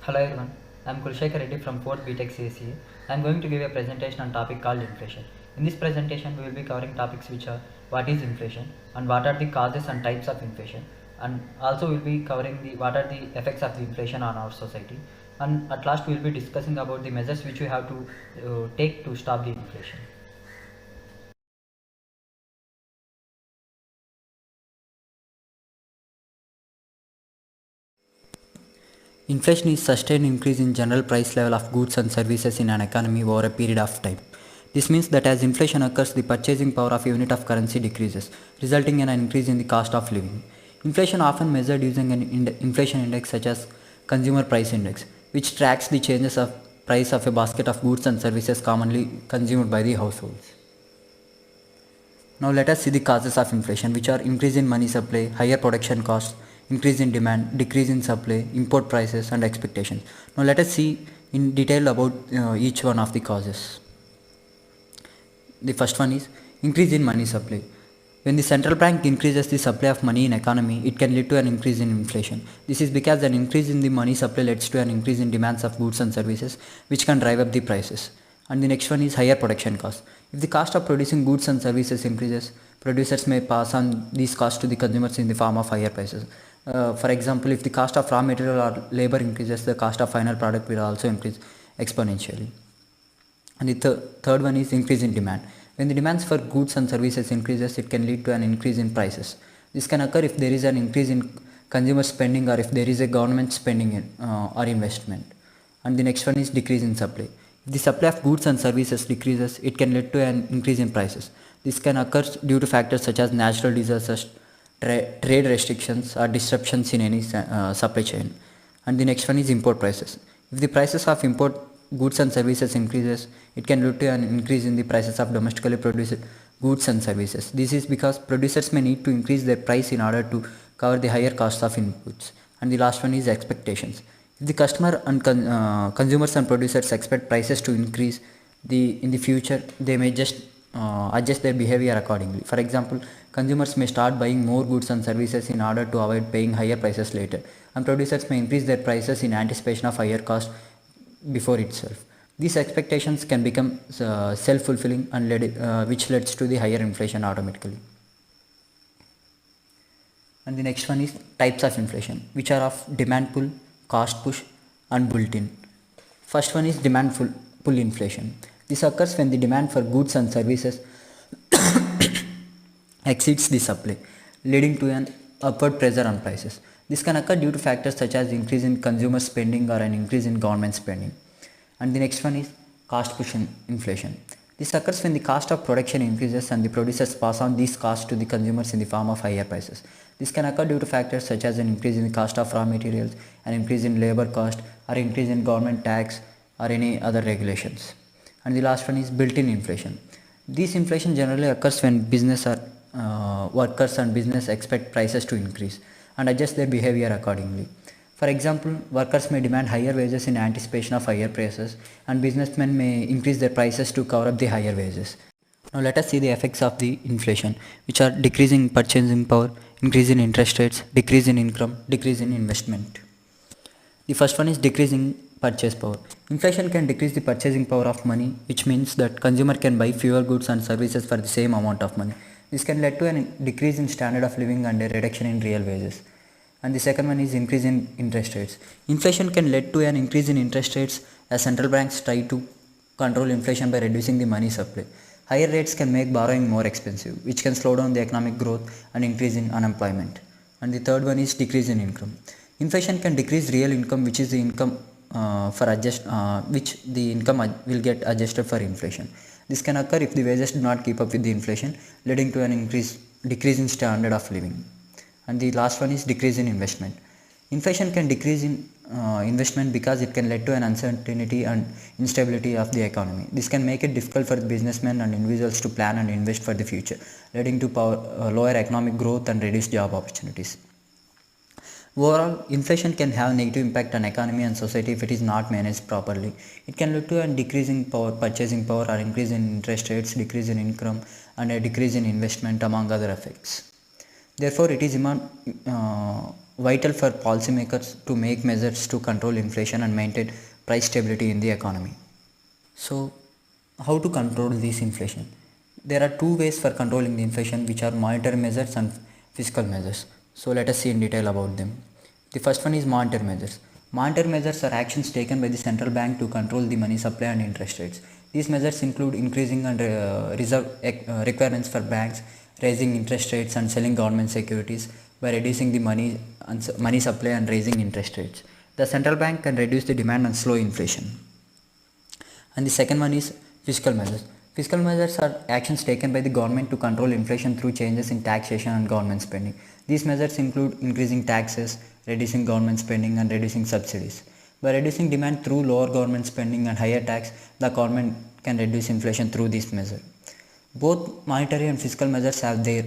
Hello everyone, I am Kulshekar Reddy from 4th BTech CSE. I am going to give a presentation on topic called inflation. In this presentation, we will be covering topics which are what is inflation and what are the causes and types of inflation, and also we will be covering what are the effects of the inflation on our society, and at last we will be discussing about the measures which we have to take to stop the inflation. Inflation is sustained increase in general price level of goods and services in an economy over a period of time. This means that as inflation occurs, the purchasing power of a unit of currency decreases, resulting in an increase in the cost of living. Inflation often measured using an inflation index such as consumer price index, which tracks the changes of price of a basket of goods and services commonly consumed by the households. Now let us see the causes of inflation, which are increase in money supply, higher production costs, increase in demand, decrease in supply, import prices and expectations. Now let us see in detail about each one of the causes. The first one is increase in money supply. When the central bank increases the supply of money in economy, it can lead to an increase in inflation. This is because an increase in the money supply leads to an increase in demands of goods and services, which can drive up the prices. And the next one is higher production costs. If the cost of producing goods and services increases, producers may pass on these costs to the consumers in the form of higher prices. For example, if the cost of raw material or labor increases, the cost of final product will also increase exponentially. And the third one is increase in demand. When the demands for goods and services increases, it can lead to an increase in prices. This can occur if there is an increase in consumer spending or if there is a government spending or investment. And the next one is decrease in supply. If the supply of goods and services decreases, it can lead to an increase in prices. This can occur due to factors such as natural disasters, trade restrictions or disruptions in any supply chain. And the next one is import prices. If the prices of import goods and services increases, it can lead to an increase in the prices of domestically produced goods and services. This is because producers may need to increase their price in order to cover the higher costs of inputs. And the last one is expectations. If the customer and consumers and producers expect prices to increase in the future, they may just adjust their behavior accordingly. For example, consumers may start buying more goods and services in order to avoid paying higher prices later, and producers may increase their prices in anticipation of higher cost before itself. These expectations can become self-fulfilling and which leads to the higher inflation automatically. And the next one is types of inflation, which are of demand pull, cost push and built-in. First one is demand pull inflation. This occurs when the demand for goods and services exceeds the supply, leading to an upward pressure on prices. This can occur due to factors such as increase in consumer spending or an increase in government spending. And the next one is cost push inflation. This occurs when the cost of production increases and the producers pass on these costs to the consumers in the form of higher prices. This can occur due to factors such as an increase in the cost of raw materials, an increase in labor cost, or increase in government tax or any other regulations. And the last one is built-in inflation. This inflation generally occurs when business or workers and business expect prices to increase and adjust their behavior accordingly. For example, workers may demand higher wages in anticipation of higher prices, and businessmen may increase their prices to cover up the higher wages. Now let us see the effects of the inflation, which are decreasing purchasing power, increase in interest rates, decrease in income, decrease in investment. The first one is decreasing purchase power. Inflation can decrease the purchasing power of money, which means that consumer can buy fewer goods and services for the same amount of money. This can lead to a decrease in standard of living and a reduction in real wages. And the second one is increase in interest rates. Inflation can lead to an increase in interest rates as central banks try to control inflation by reducing the money supply. Higher rates can make borrowing more expensive, which can slow down the economic growth and increase in unemployment. And the third one is decrease in income. Inflation can decrease real income, which is the income which the income will get adjusted for inflation. This can occur if the wages do not keep up with the inflation, leading to an decrease in standard of living. And the last one is decrease in investment. Inflation can decrease in investment because it can lead to an uncertainty and instability of the economy. This can make it difficult for businessmen and individuals to plan and invest for the future, leading to lower economic growth and reduced job opportunities. Overall, inflation can have negative impact on economy and society if it is not managed properly. It can lead to a decrease in purchasing power, or increase in interest rates, decrease in income, and a decrease in investment, among other effects. Therefore, it is vital for policymakers to make measures to control inflation and maintain price stability in the economy. So, how to control this inflation? There are two ways for controlling the inflation, which are monetary measures and fiscal measures. So, let us see in detail about them. The first one is monetary measures. Monetary measures are actions taken by the central bank to control the money supply and interest rates. These measures include increasing and reserve requirements for banks, raising interest rates, and selling government securities by reducing the money supply and raising interest rates. The central bank can reduce the demand and slow inflation. And the second one is fiscal measures. Fiscal measures are actions taken by the government to control inflation through changes in taxation and government spending. These measures include increasing taxes, reducing government spending, and reducing subsidies. By reducing demand through lower government spending and higher tax, the government can reduce inflation through this measure. Both monetary and fiscal measures have their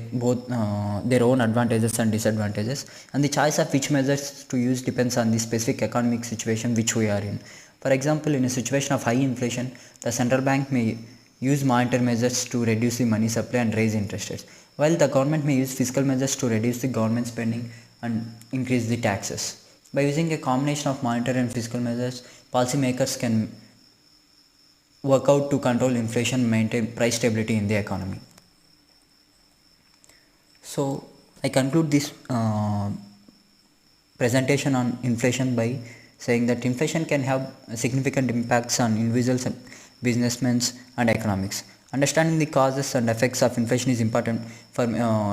own advantages and disadvantages, and the choice of which measures to use depends on the specific economic situation which we are in. For example, in a situation of high inflation, the central bank may use monetary measures to reduce the money supply and raise interest rates, while the government may use fiscal measures to reduce the government spending and increase the taxes. By using a combination of monetary and fiscal measures, policymakers can work out to control inflation and maintain price stability in the economy. So, I conclude this presentation on inflation by saying that inflation can have significant impacts on individuals, businessmen, and economics. Understanding the causes and effects of inflation is important for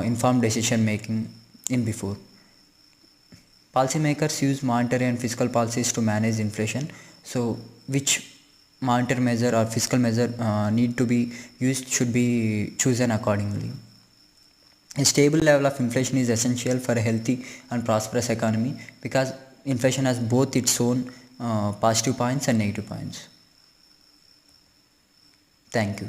informed decision making in before. Policymakers use monetary and fiscal policies to manage inflation. So, which monetary measure or fiscal measure need to be used should be chosen accordingly. A stable level of inflation is essential for a healthy and prosperous economy because inflation has both its own positive points and negative points. Thank you.